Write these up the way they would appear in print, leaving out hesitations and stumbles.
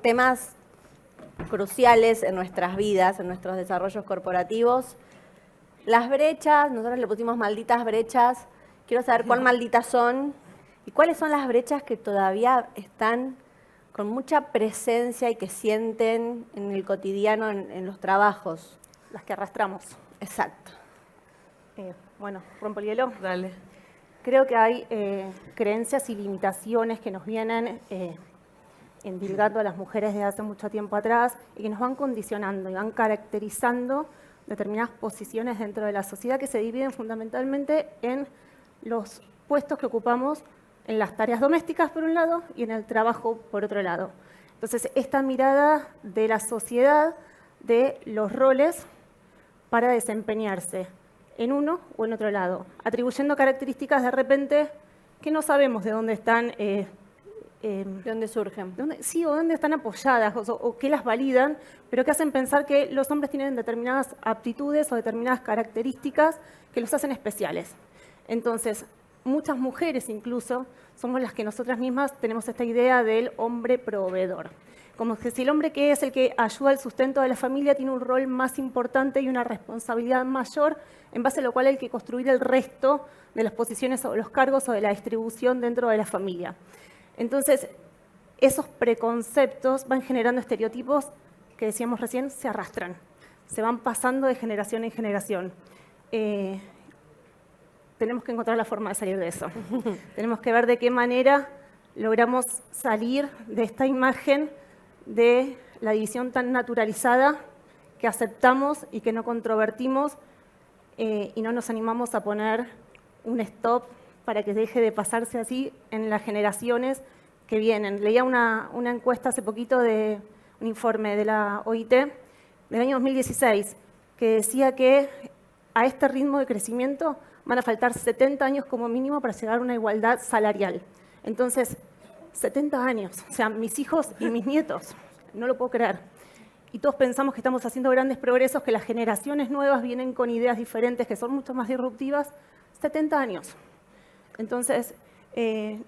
temas cruciales en nuestras vidas, en nuestros desarrollos corporativos. Las brechas, nosotros le pusimos malditas brechas. Quiero saber cuán malditas son y cuáles son las brechas que todavía están con mucha presencia y que sienten en el cotidiano, en los trabajos. Las que arrastramos. Exacto. Bueno, rompo el hielo. Dale. Creo que hay creencias y limitaciones que nos vienen endilgando a las mujeres desde hace mucho tiempo atrás y que nos van condicionando y van caracterizando determinadas posiciones dentro de la sociedad que se dividen fundamentalmente en los puestos que ocupamos en las tareas domésticas por un lado y en el trabajo por otro lado. Entonces, esta mirada de la sociedad de los roles para desempeñarse en uno o en otro lado, atribuyendo características de repente que no sabemos de dónde están, ¿De dónde surgen? sí, o dónde están apoyadas o qué las validan, pero que hacen pensar que los hombres tienen determinadas aptitudes o determinadas características que los hacen especiales. Entonces, muchas mujeres incluso somos las que nosotras mismas tenemos esta idea del hombre proveedor. Como que si el hombre que es el que ayuda al sustento de la familia tiene un rol más importante y una responsabilidad mayor, en base a lo cual hay que construir el resto de las posiciones o los cargos o de la distribución dentro de la familia. Entonces, esos preconceptos van generando estereotipos que decíamos recién, se arrastran, se van pasando de generación en generación. Tenemos que encontrar la forma de salir de eso. Tenemos que ver de qué manera logramos salir de esta imagen de la división tan naturalizada que aceptamos y que no controvertimos y no nos animamos a poner un stop para que deje de pasarse así en las generaciones que vienen. Leía una encuesta hace poquito de un informe de la OIT del año 2016 que decía que a este ritmo de crecimiento van a faltar 70 años como mínimo para llegar a una igualdad salarial. Entonces, 70 años, o sea, mis hijos y mis nietos, no lo puedo creer. Y todos pensamos que estamos haciendo grandes progresos, que las generaciones nuevas vienen con ideas diferentes, que son mucho más disruptivas. 70 años. Entonces,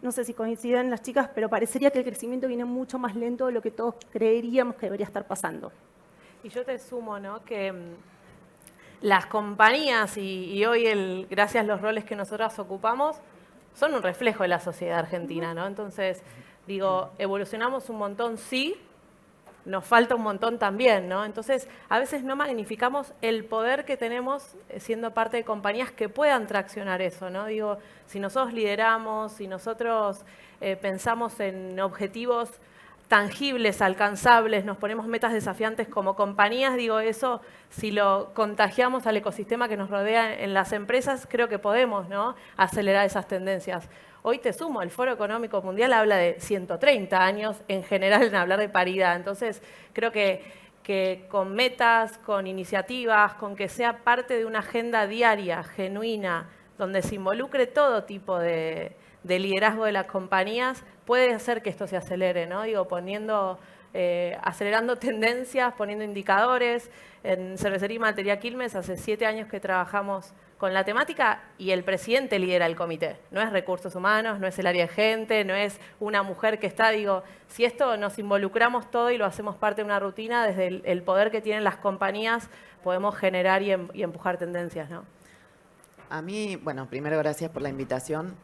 no sé si coinciden las chicas, pero parecería que el crecimiento viene mucho más lento de lo que todos creeríamos que debería estar pasando. Y yo te sumo, ¿no?, que las compañías y hoy, gracias a los roles que nosotras ocupamos, son un reflejo de la sociedad argentina, ¿no? Entonces, digo, evolucionamos un montón, sí, nos falta un montón también, ¿no? Entonces, a veces no magnificamos el poder que tenemos siendo parte de compañías que puedan traccionar eso, ¿no? Digo, si nosotros lideramos, si nosotros pensamos en objetivos tangibles, alcanzables, nos ponemos metas desafiantes como compañías, digo, eso, si lo contagiamos al ecosistema que nos rodea en las empresas, creo que podemos, ¿no?, acelerar esas tendencias. Hoy te sumo, el Foro Económico Mundial habla de 130 años en general en hablar de paridad. Entonces, creo que con metas, con iniciativas, con que sea parte de una agenda diaria, genuina, donde se involucre todo tipo de liderazgo de las compañías, puede hacer que esto se acelere, ¿no? Digo, acelerando tendencias, poniendo indicadores. En Cervecería y Materia Quilmes hace 7 años que trabajamos con la temática y el presidente lidera el comité. No es recursos humanos, no es el área de gente, no es una mujer que está, digo, si esto nos involucramos todo y lo hacemos parte de una rutina, desde el poder que tienen las compañías podemos generar y empujar tendencias, ¿no? A mí, bueno, primero gracias por la invitación.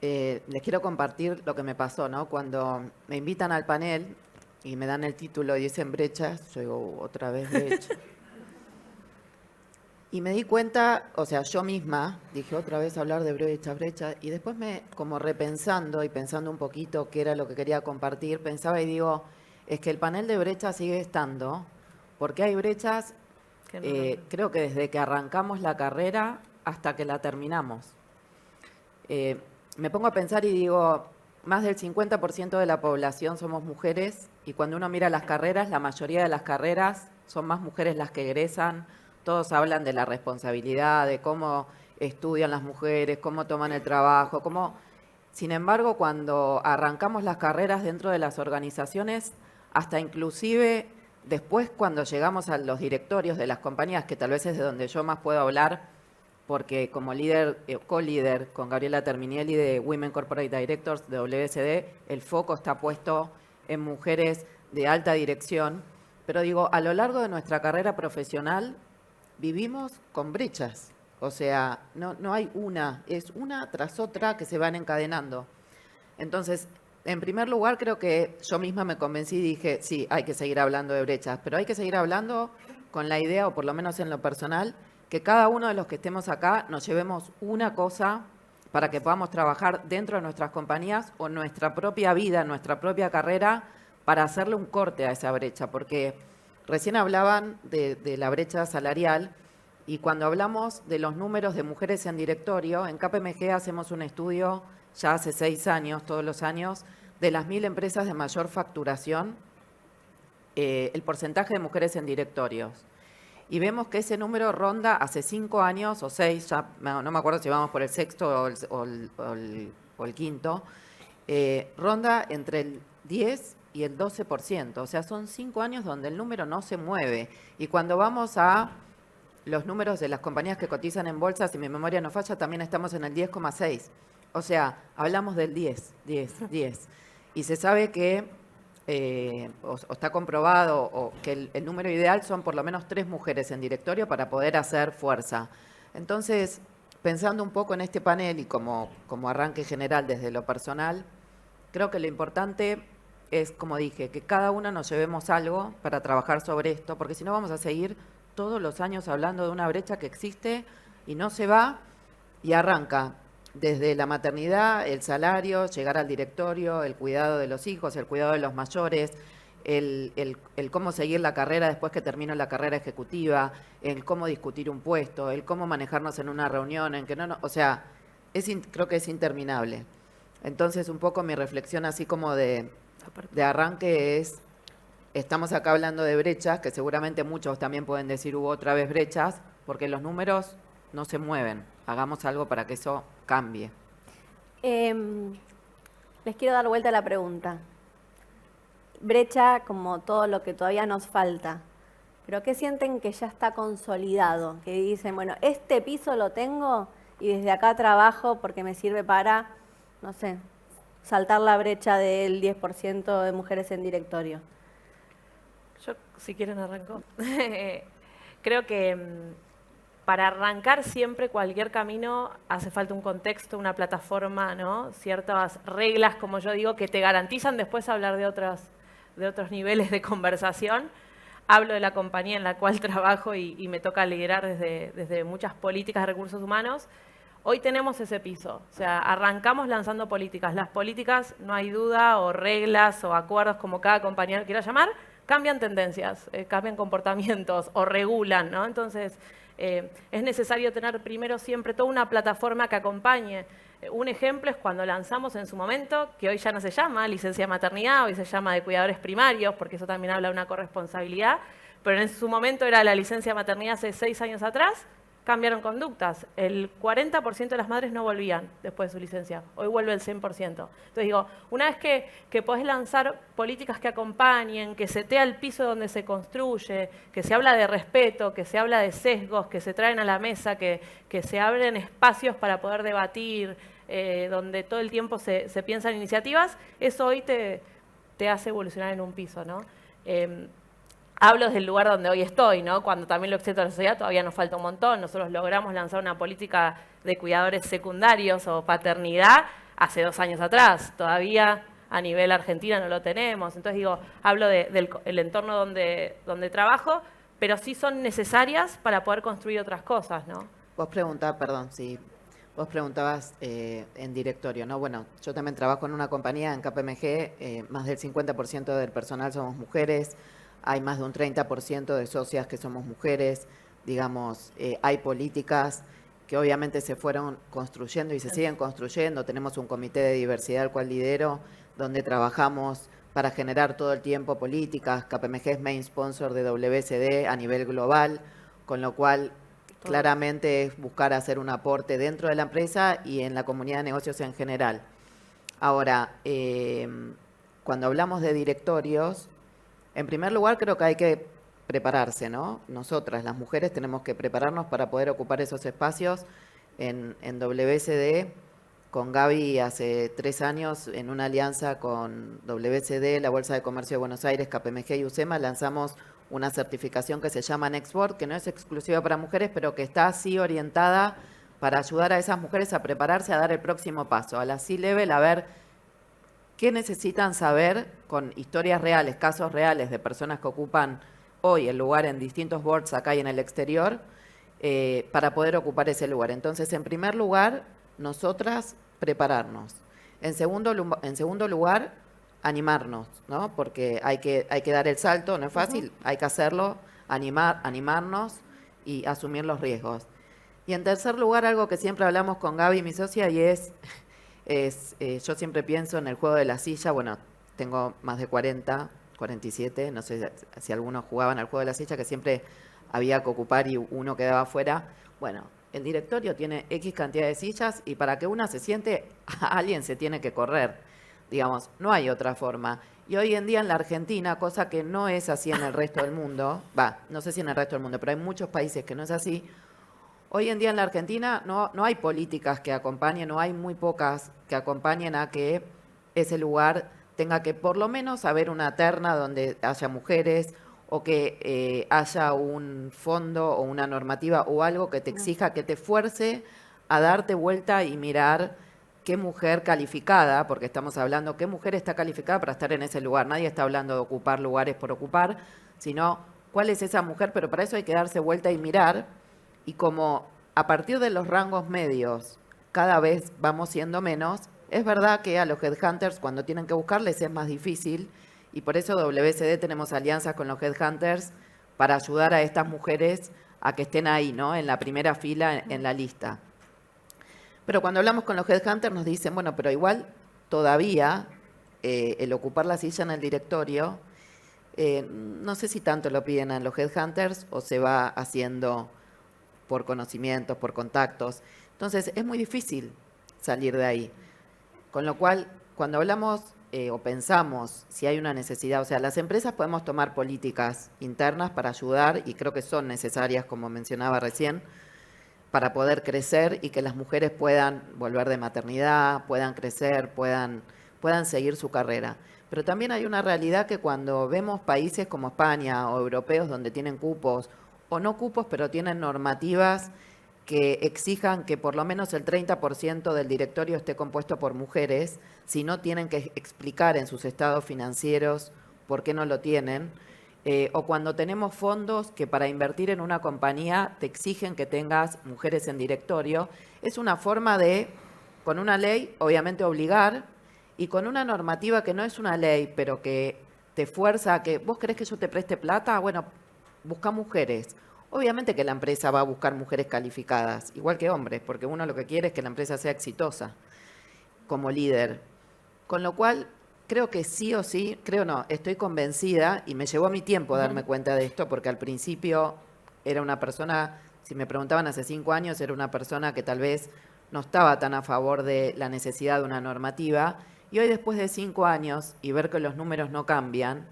Les quiero compartir lo que me pasó, ¿no? Cuando me invitan al panel y me dan el título y dicen brechas, yo digo, otra vez brecha. Y me di cuenta, o sea, yo misma dije otra vez hablar de brecha, y después como repensando y pensando un poquito qué era lo que quería compartir, pensaba y digo, es que el panel de brechas sigue estando, porque hay brechas, creo que desde que arrancamos la carrera hasta que la terminamos. Me pongo a pensar y digo, más del 50% de la población somos mujeres, y cuando uno mira las carreras, la mayoría de las carreras son más mujeres las que egresan. Todos hablan de la responsabilidad, de cómo estudian las mujeres, cómo toman el trabajo, cómo... Sin embargo, cuando arrancamos las carreras dentro de las organizaciones, hasta inclusive después cuando llegamos a los directorios de las compañías, que tal vez es de donde yo más puedo hablar, porque como líder, co-líder con Gabriela Terminielli de Women Corporate Directors de WSD, el foco está puesto en mujeres de alta dirección, pero digo, a lo largo de nuestra carrera profesional vivimos con brechas. O sea, no hay una, es una tras otra que se van encadenando. Entonces, en primer lugar, creo que yo misma me convencí y dije, sí, hay que seguir hablando de brechas, pero hay que seguir hablando con la idea, o por lo menos en lo personal, que cada uno de los que estemos acá nos llevemos una cosa para que podamos trabajar dentro de nuestras compañías o nuestra propia vida, nuestra propia carrera, para hacerle un corte a esa brecha, porque recién hablaban de la brecha salarial y cuando hablamos de los números de mujeres en directorio, en KPMG hacemos un estudio ya hace 6 años, todos los años, de las 1000 empresas de mayor facturación, el porcentaje de mujeres en directorios. Y vemos que ese número ronda hace 5 años o 6, ya no me acuerdo si vamos por el sexto o el quinto, ronda entre el 10 y el 12%. O sea, son 5 años donde el número no se mueve. Y cuando vamos a los números de las compañías que cotizan en bolsa, si mi memoria no falla, también estamos en el 10,6%. O sea, hablamos del 10. Y se sabe que, o está comprobado, o que el número ideal son por lo menos 3 mujeres en directorio para poder hacer fuerza. Entonces, pensando un poco en este panel y como arranque general desde lo personal, creo que lo importante es, como dije, que cada uno nos llevemos algo para trabajar sobre esto, porque si no vamos a seguir todos los años hablando de una brecha que existe y no se va y arranca desde la maternidad, el salario, llegar al directorio, el cuidado de los hijos, el cuidado de los mayores, el cómo seguir la carrera después que termino la carrera ejecutiva, el cómo discutir un puesto, el cómo manejarnos en una reunión, en que o sea, creo que es interminable. Entonces, un poco mi reflexión así como de arranque es, estamos acá hablando de brechas, que seguramente muchos también pueden decir hubo otra vez brechas, porque los números no se mueven. Hagamos algo para que eso cambie. Les quiero dar vuelta a la pregunta. Brecha como todo lo que todavía nos falta, pero ¿qué sienten que ya está consolidado? Que dicen, bueno, este piso lo tengo y desde acá trabajo porque me sirve para, no sé, saltar la brecha del 10% de mujeres en directorio. Yo, si quieren, arranco. Creo que para arrancar siempre cualquier camino hace falta un contexto, una plataforma, ¿no? Ciertas reglas, como yo digo, que te garantizan después hablar de otros niveles de conversación. Hablo de la compañía en la cual trabajo y me toca liderar desde muchas políticas de recursos humanos. Hoy tenemos ese piso, o sea, arrancamos lanzando políticas. Las políticas, no hay duda, o reglas o acuerdos, como cada compañía quiera llamar, cambian tendencias, cambian comportamientos o regulan, ¿no? Entonces, es necesario tener primero siempre toda una plataforma que acompañe. Un ejemplo es cuando lanzamos en su momento, que hoy ya no se llama licencia de maternidad, hoy se llama de cuidadores primarios, porque eso también habla de una corresponsabilidad, pero en su momento era la licencia de maternidad hace 6 años atrás, cambiaron conductas. El 40% de las madres no volvían después de su licencia. Hoy vuelve el 100%. Entonces digo, una vez que podés lanzar políticas que acompañen, que setea el piso donde se construye, que se habla de respeto, que se habla de sesgos, que se traen a la mesa, que se abren espacios para poder debatir, donde todo el tiempo se piensan iniciativas, eso hoy te hace evolucionar en un piso, ¿no? Hablo del lugar donde hoy estoy, ¿no? Cuando también lo excedo a la sociedad todavía nos falta un montón. Nosotros logramos lanzar una política de cuidadores secundarios o paternidad hace 2 años atrás. Todavía a nivel Argentina no lo tenemos. Entonces digo, hablo del entorno donde trabajo, pero sí son necesarias para poder construir otras cosas, ¿no? Vos preguntabas en directorio, ¿no? Bueno, yo también trabajo en una compañía, en KPMG, más del 50% del personal somos mujeres. Hay más de un 30% de socias que somos mujeres, digamos, hay políticas que obviamente se fueron construyendo y se siguen construyendo. Tenemos un comité de diversidad al cual lidero, donde trabajamos para generar todo el tiempo políticas. KPMG es main sponsor de WSD a nivel global, con lo cual claramente es buscar hacer un aporte dentro de la empresa y en la comunidad de negocios en general. Ahora, cuando hablamos de directorios, en primer lugar, creo que hay que prepararse, ¿no? Nosotras, las mujeres, tenemos que prepararnos para poder ocupar esos espacios en WSD con Gaby hace 3 años, en una alianza con WCD, la Bolsa de Comercio de Buenos Aires, KPMG y UCEMA, lanzamos una certificación que se llama Nextboard, que no es exclusiva para mujeres, pero que está así orientada para ayudar a esas mujeres a prepararse a dar el próximo paso, a la C-Level, a ver qué necesitan saber con historias reales, casos reales de personas que ocupan hoy el lugar en distintos boards acá y en el exterior, para poder ocupar ese lugar. Entonces, en primer lugar, nosotras prepararnos. En segundo lugar, animarnos, ¿no? Porque hay que dar el salto, no es fácil, hay que hacerlo, animarnos y asumir los riesgos. Y en tercer lugar, algo que siempre hablamos con Gaby, mi socia, y yo siempre pienso en el juego de la silla. Bueno, tengo más de 40, 47, no sé si algunos jugaban al juego de la silla, que siempre había que ocupar y uno quedaba afuera. Bueno, el directorio tiene X cantidad de sillas y para que una se siente, alguien se tiene que correr. Digamos, no hay otra forma. Y hoy en día en la Argentina, cosa que no es así en el resto del mundo, no sé si en el resto del mundo, pero hay muchos países que no es así. Hoy en día en la Argentina no hay políticas que acompañen, no hay muy pocas que acompañen a que ese lugar tenga que por lo menos haber una terna donde haya mujeres o que haya un fondo o una normativa o algo que te exija, que te fuerce a darte vuelta y mirar qué mujer calificada, porque estamos hablando qué mujer está calificada para estar en ese lugar. Nadie está hablando de ocupar lugares por ocupar, sino cuál es esa mujer, pero para eso hay que darse vuelta y mirar. Y como a partir de los rangos medios cada vez vamos siendo menos, es verdad que a los headhunters cuando tienen que buscarles es más difícil y por eso WCD tenemos alianzas con los headhunters para ayudar a estas mujeres a que estén ahí, ¿no? En la primera fila en la lista. Pero cuando hablamos con los headhunters nos dicen, bueno, pero igual todavía el ocupar la silla en el directorio, no sé si tanto lo piden a los headhunters o se va haciendo por conocimientos, por contactos. Entonces, es muy difícil salir de ahí. Con lo cual, cuando hablamos o pensamos si hay una necesidad, o sea, las empresas podemos tomar políticas internas para ayudar, y creo que son necesarias, como mencionaba recién, para poder crecer y que las mujeres puedan volver de maternidad, puedan crecer, puedan seguir su carrera. Pero también hay una realidad que cuando vemos países como España o europeos donde tienen cupos, o no cupos, pero tienen normativas que exijan que por lo menos el 30% del directorio esté compuesto por mujeres, si no tienen que explicar en sus estados financieros por qué no lo tienen, o cuando tenemos fondos que para invertir en una compañía te exigen que tengas mujeres en directorio, es una forma de, con una ley, obviamente obligar, y con una normativa que no es una ley, pero que te fuerza a que, ¿vos querés que yo te preste plata? Bueno, busca mujeres. Obviamente que la empresa va a buscar mujeres calificadas, igual que hombres, porque uno lo que quiere es que la empresa sea exitosa como líder. Con lo cual, creo que sí o sí, estoy convencida, y me llevó mi tiempo darme cuenta de esto, porque al principio era una persona, si me preguntaban hace 5 años, era una persona que tal vez no estaba tan a favor de la necesidad de una normativa, y hoy después de 5 años, y ver que los números no cambian,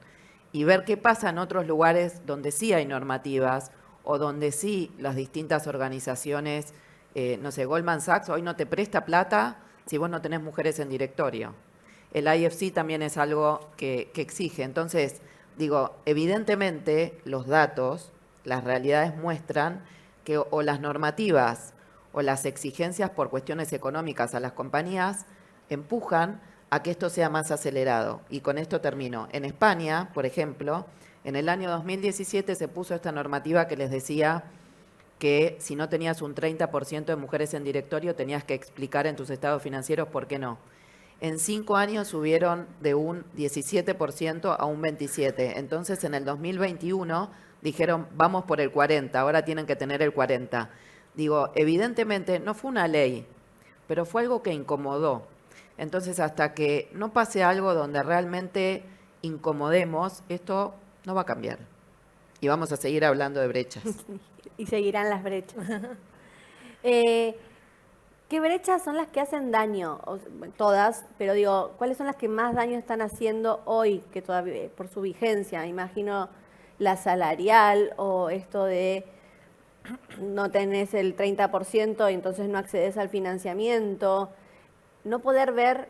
y ver qué pasa en otros lugares donde sí hay normativas o donde sí las distintas organizaciones, no sé, Goldman Sachs hoy no te presta plata si vos no tenés mujeres en directorio. El IFC también es algo que exige. Entonces, digo, evidentemente los datos, las realidades muestran que o las normativas o las exigencias por cuestiones económicas a las compañías empujan a que esto sea más acelerado. Y con esto termino. En España, por ejemplo, en el año 2017 se puso esta normativa que les decía que si no tenías un 30% de mujeres en directorio, tenías que explicar en tus estados financieros por qué no. En 5 años subieron de un 17% a un 27%. Entonces, en el 2021 dijeron, vamos por el 40%, ahora tienen que tener el 40%. Digo, evidentemente no fue una ley, pero fue algo que incomodó. Entonces, hasta que no pase algo donde realmente incomodemos, esto no va a cambiar. Y vamos a seguir hablando de brechas. Y seguirán las brechas. ¿Qué brechas son las que hacen daño? Todas, pero digo, ¿cuáles son las que más daño están haciendo hoy, que todavía por su vigencia? Imagino la salarial o esto de no tenés el 30% y entonces no accedes al financiamiento. no poder ver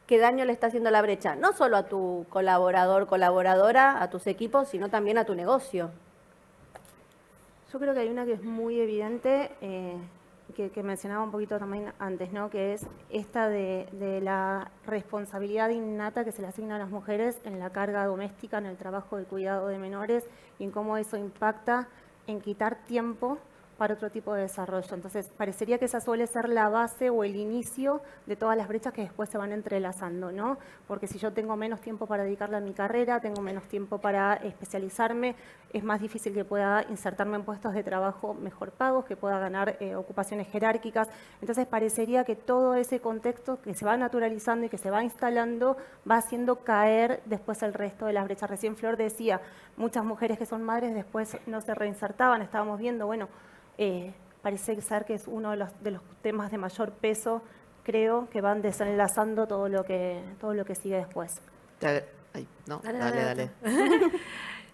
qué daño le está haciendo la brecha, no solo a tu colaborador, colaboradora, a tus equipos, sino también a tu negocio. Yo creo que hay una que es muy evidente, que mencionaba un poquito también antes, ¿no? Que es esta de la responsabilidad innata que se le asigna a las mujeres en la carga doméstica, en el trabajo de cuidado de menores y en cómo eso impacta en quitar tiempo para otro tipo de desarrollo. Entonces, parecería que esa suele ser la base o el inicio de todas las brechas que después se van entrelazando, ¿no? Porque si yo tengo menos tiempo para dedicarle a mi carrera, tengo menos tiempo para especializarme, es más difícil que pueda insertarme en puestos de trabajo mejor pagos, que pueda ganar ocupaciones jerárquicas. Entonces, parecería que todo ese contexto que se va naturalizando y que se va instalando va haciendo caer después el resto de las brechas. Recién Flor decía, muchas mujeres que son madres después no se reinsertaban, estábamos viendo, bueno, parece ser que es uno de los temas de mayor peso, creo, que van desenlazando todo lo que sigue después. Ay, no, dale.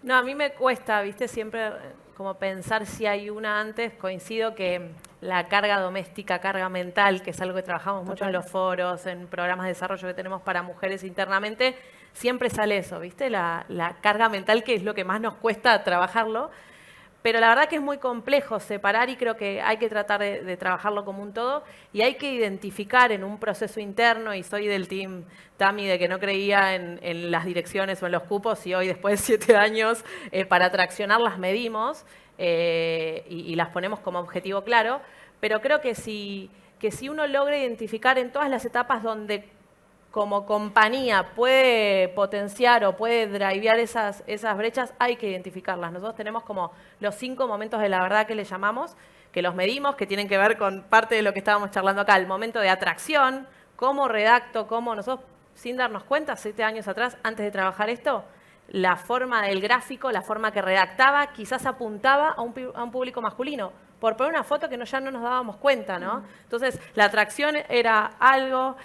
No, a mí me cuesta, viste, siempre como pensar si hay una antes. Coincido que la carga doméstica, carga mental, que es algo que trabajamos mucho en los foros, en programas de desarrollo que tenemos para mujeres internamente, siempre sale eso, viste, la carga mental, que es lo que más nos cuesta trabajarlo. Pero la verdad que es muy complejo separar y creo que hay que tratar de trabajarlo como un todo y hay que identificar en un proceso interno, y soy del team Tami de que no creía en las direcciones o en los cupos y hoy después de 7 años para traccionar las medimos y las ponemos como objetivo claro, pero creo que si uno logra identificar en todas las etapas donde como compañía puede potenciar o puede drivear esas brechas, hay que identificarlas. Nosotros tenemos como los 5 momentos de la verdad que le llamamos, que los medimos, que tienen que ver con parte de lo que estábamos charlando acá, el momento de atracción, cómo redacto, cómo nosotros, sin darnos cuenta, 7 años atrás, antes de trabajar esto, la forma del gráfico, la forma que redactaba, quizás apuntaba a un público masculino, por poner una foto que ya no nos dábamos cuenta, ¿no? Entonces, la atracción era algo,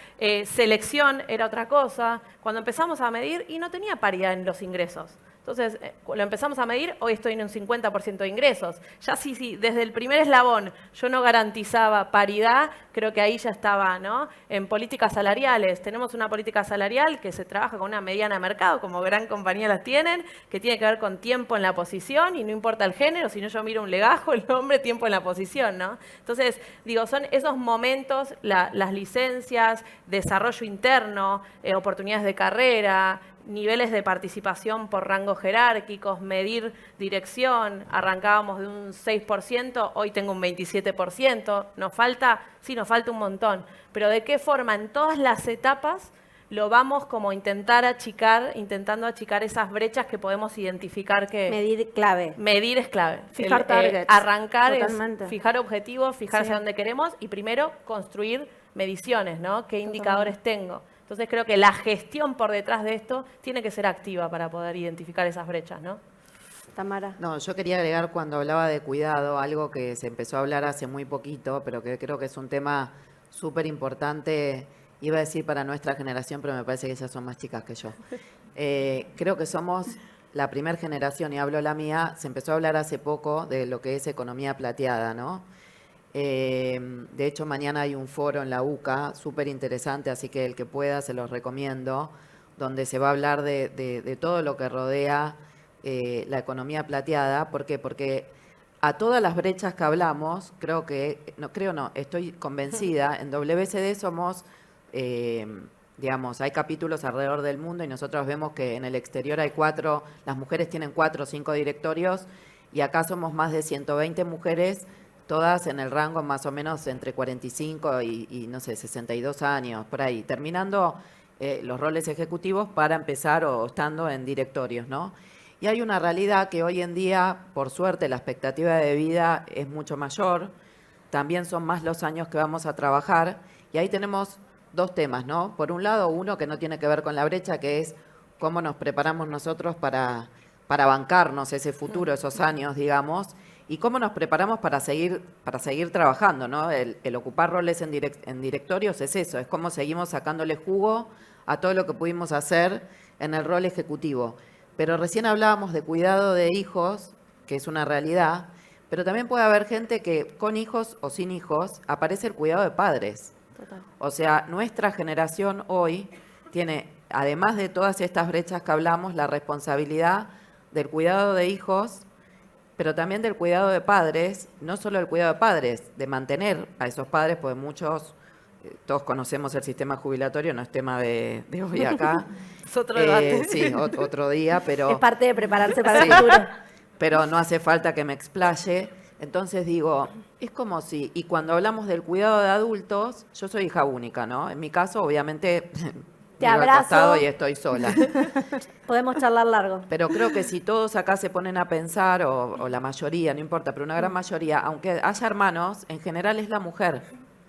selección era otra cosa. Cuando empezamos a medir, y no tenía paridad en los ingresos. Entonces, lo empezamos a medir, hoy estoy en un 50% de ingresos. Ya sí, desde el primer eslabón yo no garantizaba paridad, creo que ahí ya estaba, ¿no? En políticas salariales, tenemos una política salarial que se trabaja con una mediana de mercado, como gran compañía las tienen, que tiene que ver con tiempo en la posición, y no importa el género, sino yo miro un legajo, el nombre, tiempo en la posición, ¿no? Entonces, digo, son esos momentos, las licencias, desarrollo interno, oportunidades de carrera, niveles de participación por rangos jerárquicos, medir dirección, arrancábamos de un 6%, hoy tengo un 27%, ¿nos falta? Sí, nos falta un montón, pero ¿de qué forma en todas las etapas lo vamos como intentando achicar esas brechas que podemos identificar que... Medir clave. Medir es clave. Fijar targets. Arrancar Totalmente. es fijar objetivos, fijar Sí. hacia dónde queremos y primero construir mediciones, ¿no? ¿Qué indicadores tengo? Entonces creo que la gestión por detrás de esto tiene que ser activa para poder identificar esas brechas, ¿no? Tamara. No, yo quería agregar cuando hablaba de cuidado, algo que se empezó a hablar hace muy poquito, pero que creo que es un tema súper importante, iba a decir para nuestra generación, pero me parece que ellas son más chicas que yo. Creo que somos la primera generación, y hablo la mía, se empezó a hablar hace poco de lo que es economía plateada, ¿no? De hecho, mañana hay un foro en la UCA súper interesante, así que el que pueda se los recomiendo, donde se va a hablar de todo lo que rodea la economía plateada. ¿Por qué? Porque a todas las brechas que hablamos, estoy convencida, en WCD somos, digamos, hay capítulos alrededor del mundo y nosotros vemos que en el exterior las mujeres tienen 4 o 5 directorios y acá somos más de 120 mujeres, todas en el rango más o menos entre 45 y no sé, 62 años, por ahí, terminando los roles ejecutivos para empezar o estando en directorios, ¿no? Y hay una realidad que hoy en día, por suerte, la expectativa de vida es mucho mayor, también son más los años que vamos a trabajar, y ahí tenemos 2 temas, ¿no? Por un lado, uno que no tiene que ver con la brecha, que es cómo nos preparamos nosotros para bancarnos ese futuro, esos años, digamos, y cómo nos preparamos para seguir trabajando, ¿no? El ocupar roles en directorios es eso, es cómo seguimos sacándole jugo a todo lo que pudimos hacer en el rol ejecutivo. Pero recién hablábamos de cuidado de hijos, que es una realidad, pero también puede haber gente que con hijos o sin hijos aparece el cuidado de padres. Total. O sea, nuestra generación hoy tiene, además de todas estas brechas que hablamos, la responsabilidad del cuidado de hijos, pero también del cuidado de padres, no solo el cuidado de padres, de mantener a esos padres, porque muchos, todos conocemos el sistema jubilatorio, no es tema de hoy acá. Es otro debate. Sí, otro día, pero... Es parte de prepararse para Sí. el futuro. Pero no hace falta que me explaye. Entonces digo, es como si, y cuando hablamos del cuidado de adultos, yo soy hija única, ¿no? En mi caso, obviamente, Te vivo al abrazo. costado y estoy sola. Podemos charlar largo. Pero creo que si todos acá se ponen a pensar, o la mayoría, no importa, pero una gran mayoría, aunque haya hermanos, en general es la mujer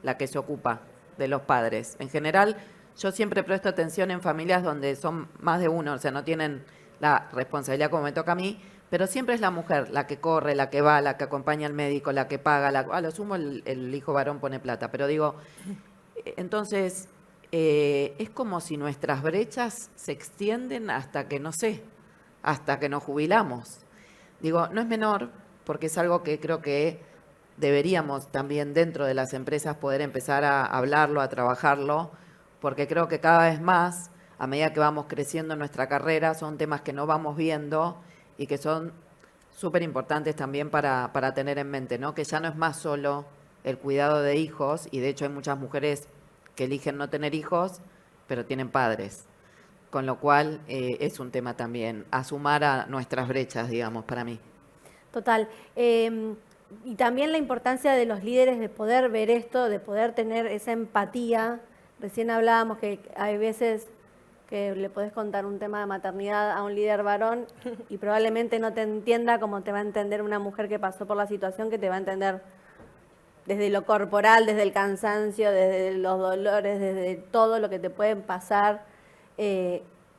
la que se ocupa de los padres. En general, yo siempre presto atención en familias donde son más de uno, o sea, no tienen la responsabilidad como me toca a mí, pero siempre es la mujer la que corre, la que va, la que acompaña al médico, la que paga, a lo sumo el hijo varón pone plata, pero digo, entonces es como si nuestras brechas se extienden hasta que, no sé, hasta que nos jubilamos. Digo, no es menor, porque es algo que creo que deberíamos también dentro de las empresas poder empezar a hablarlo, a trabajarlo, porque creo que cada vez más, a medida que vamos creciendo en nuestra carrera, son temas que no vamos viendo y que son súper importantes también para tener en mente, ¿no? Que ya no es más solo el cuidado de hijos, y de hecho hay muchas mujeres que eligen no tener hijos, pero tienen padres. Con lo cual es un tema también a sumar a nuestras brechas, digamos, para mí. Total. Y también la importancia de los líderes de poder ver esto, de poder tener esa empatía. Recién hablábamos que hay veces que le podés contar un tema de maternidad a un líder varón y probablemente no te entienda como te va a entender una mujer que pasó por la situación, que te va a entender desde lo corporal, desde el cansancio, desde los dolores, desde todo lo que te pueden pasar.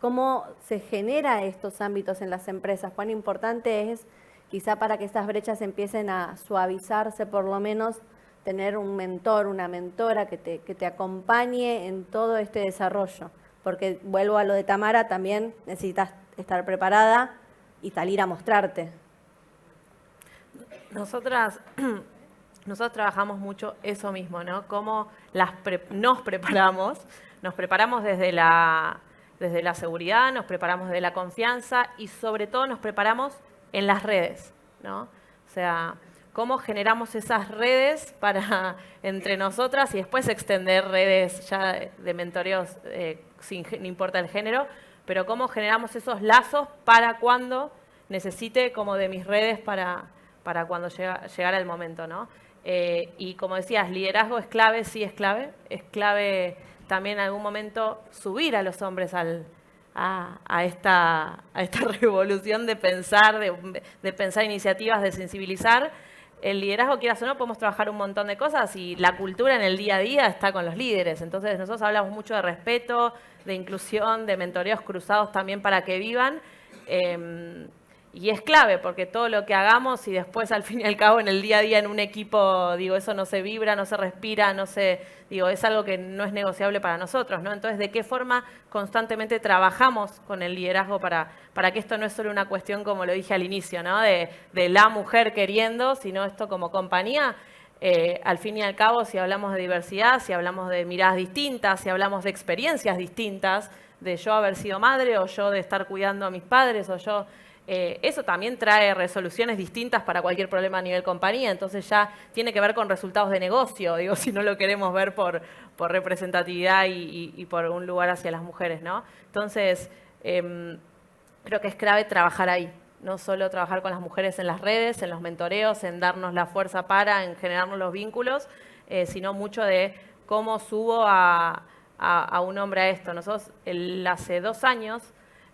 ¿Cómo se genera estos ámbitos en las empresas? ¿Cuán importante es, quizá para que estas brechas empiecen a suavizarse, por lo menos, tener un mentor, una mentora que te acompañe en todo este desarrollo? Porque, vuelvo a lo de Tamara, también necesitas estar preparada y salir a mostrarte. Nosotros trabajamos mucho eso mismo, ¿no? Cómo nos preparamos desde la seguridad, nos preparamos desde la confianza y sobre todo nos preparamos en las redes, ¿no? O sea, cómo generamos esas redes para entre nosotras y después extender redes ya de mentoreos, no importa el género, pero cómo generamos esos lazos para cuando necesite como de mis redes para cuando llegara el momento, ¿no? Y como decías, liderazgo es clave, sí es clave también en algún momento subir a los hombres a esta revolución de pensar, de pensar iniciativas, de sensibilizar. El liderazgo, quieras o no, podemos trabajar un montón de cosas y la cultura en el día a día está con los líderes. Entonces nosotros hablamos mucho de respeto, de inclusión, de mentoreos cruzados también para que vivan. Y es clave porque todo lo que hagamos y después al fin y al cabo en el día a día en un equipo, digo, eso no se vibra, no se respira, es algo que no es negociable para nosotros, ¿no? Entonces, ¿de qué forma constantemente trabajamos con el liderazgo para que esto no es solo una cuestión, como lo dije al inicio, ¿no? De la mujer queriendo, sino esto como compañía? Al fin y al cabo, si hablamos de diversidad, si hablamos de miradas distintas, si hablamos de experiencias distintas, de yo haber sido madre o yo de estar cuidando a mis padres o yo... eso también trae resoluciones distintas para cualquier problema a nivel compañía, entonces ya tiene que ver con resultados de negocio, digo, si no lo queremos ver por representatividad y por un lugar hacia las mujeres, ¿no? Entonces, creo que es clave trabajar ahí, no solo trabajar con las mujeres en las redes, en los mentoreos, en darnos la fuerza en generarnos los vínculos, sino mucho de cómo subo a un hombre a esto. Nosotros hace 2 años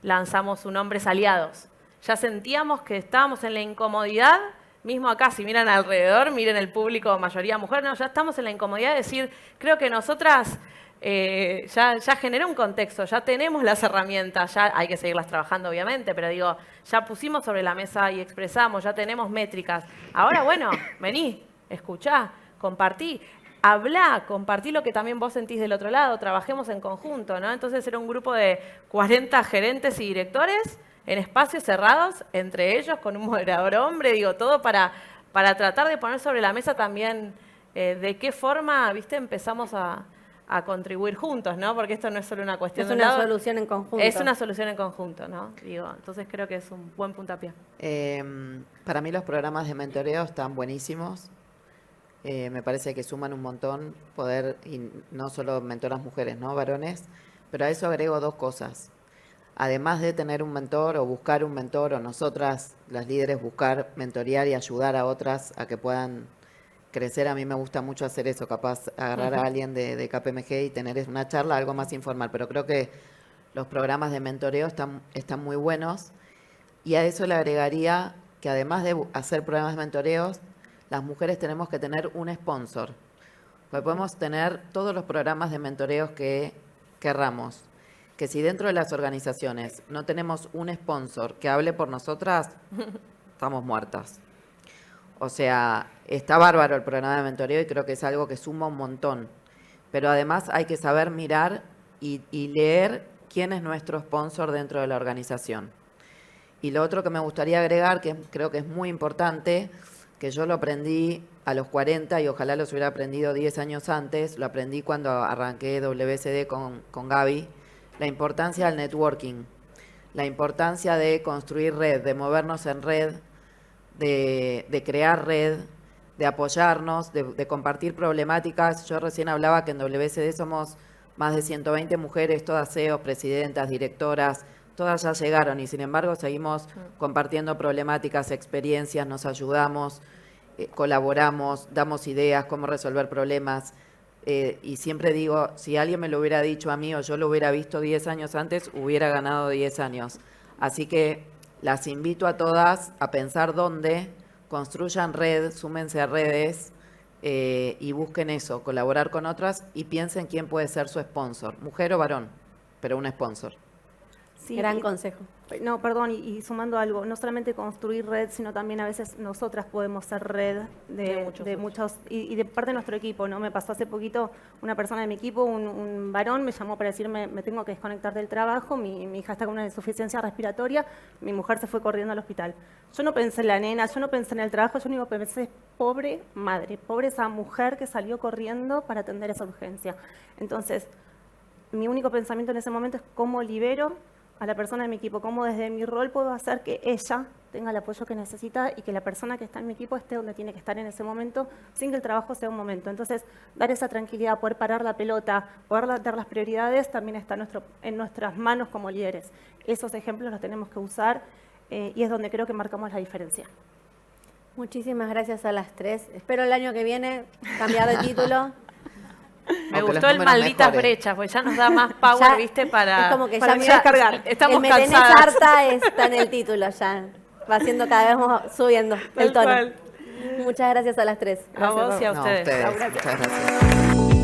lanzamos un Hombres Aliados. Ya sentíamos que estábamos en la incomodidad, mismo acá, si miran alrededor, miren el público, mayoría mujer, no, ya estamos en la incomodidad de decir, creo que nosotras ya generé un contexto, ya tenemos las herramientas, ya hay que seguirlas trabajando obviamente, pero digo, ya pusimos sobre la mesa y expresamos, ya tenemos métricas. Ahora, bueno, vení, escuchá, compartí. Hablá, compartí lo que también vos sentís del otro lado, trabajemos en conjunto, ¿no? Entonces era un grupo de 40 gerentes y directores en espacios cerrados, entre ellos con un moderador hombre, digo, todo para tratar de poner sobre la mesa también de qué forma, ¿viste? Empezamos a a contribuir juntos, ¿no? Porque esto no es solo una cuestión Es de un una lado, solución en conjunto. es una solución en conjunto, ¿no? Digo, entonces creo que es un buen puntapié. Para mí los programas de mentoreo están buenísimos. Me parece que suman un montón poder, y no solo mentoras mujeres, ¿no? Varones, pero a eso agrego dos cosas. Además de tener un mentor o buscar un mentor, o nosotras, las líderes, buscar mentorear y ayudar a otras a que puedan crecer, a mí me gusta mucho hacer eso, capaz agarrar a alguien de KPMG y tener una charla, algo más informal, pero creo que los programas de mentoreo están muy buenos, y a eso le agregaría que además de hacer programas de mentoreos, las mujeres tenemos que tener un sponsor, porque podemos tener todos los programas de mentoreos que querramos, que si dentro de las organizaciones no tenemos un sponsor que hable por nosotras, estamos muertas. O sea, está bárbaro el programa de mentoreo y creo que es algo que suma un montón. Pero además hay que saber mirar y leer quién es nuestro sponsor dentro de la organización. Y lo otro que me gustaría agregar, que creo que es muy importante, que yo lo aprendí a los 40 y ojalá los hubiera aprendido 10 años antes, lo aprendí cuando arranqué WSD con Gaby, la importancia del networking, la importancia de construir red, de movernos en red, de crear red, de apoyarnos, de compartir problemáticas. Yo recién hablaba que en WSD somos más de 120 mujeres, todas CEOs, presidentas, directoras, todas ya llegaron y sin embargo seguimos compartiendo problemáticas, experiencias, nos ayudamos, colaboramos, damos ideas, cómo resolver problemas. Y siempre digo, si alguien me lo hubiera dicho a mí o yo lo hubiera visto 10 años antes, hubiera ganado 10 años. Así que las invito a todas a pensar dónde, construyan red, súmense a redes y busquen eso, colaborar con otras y piensen quién puede ser su sponsor, mujer o varón, pero un sponsor. Sí, Gran consejo. No, perdón, y sumando algo, no solamente construir red, sino también a veces nosotras podemos ser red de muchos, y de parte de nuestro equipo, ¿no? Me pasó hace poquito una persona de mi equipo, un varón, me llamó para decirme, me tengo que desconectar del trabajo, mi hija está con una insuficiencia respiratoria, mi mujer se fue corriendo al hospital. Yo no pensé en la nena, yo no pensé en el trabajo, yo único pensé, pobre madre, pobre esa mujer que salió corriendo para atender esa urgencia. Entonces, mi único pensamiento en ese momento es cómo libero a la persona de mi equipo, cómo desde mi rol puedo hacer que ella tenga el apoyo que necesita y que la persona que está en mi equipo esté donde tiene que estar en ese momento, sin que el trabajo sea un momento. Entonces, dar esa tranquilidad, poder parar la pelota, poder dar las prioridades, también está en nuestras manos como líderes. Esos ejemplos los tenemos que usar y es donde creo que marcamos la diferencia. Muchísimas gracias a las tres. Espero el año que viene cambiar de título. Me Aunque gustó los el números malditas mejoren. brechas, porque ya nos da más power, Ya, ¿viste? Para, es como que para ya descargar. Estamos el me tenés cansadas. harta está en el título ya. Va siendo cada vez subiendo el Tal tono. cual. Muchas gracias a las tres. A vos y a No, ustedes. Muchas gracias.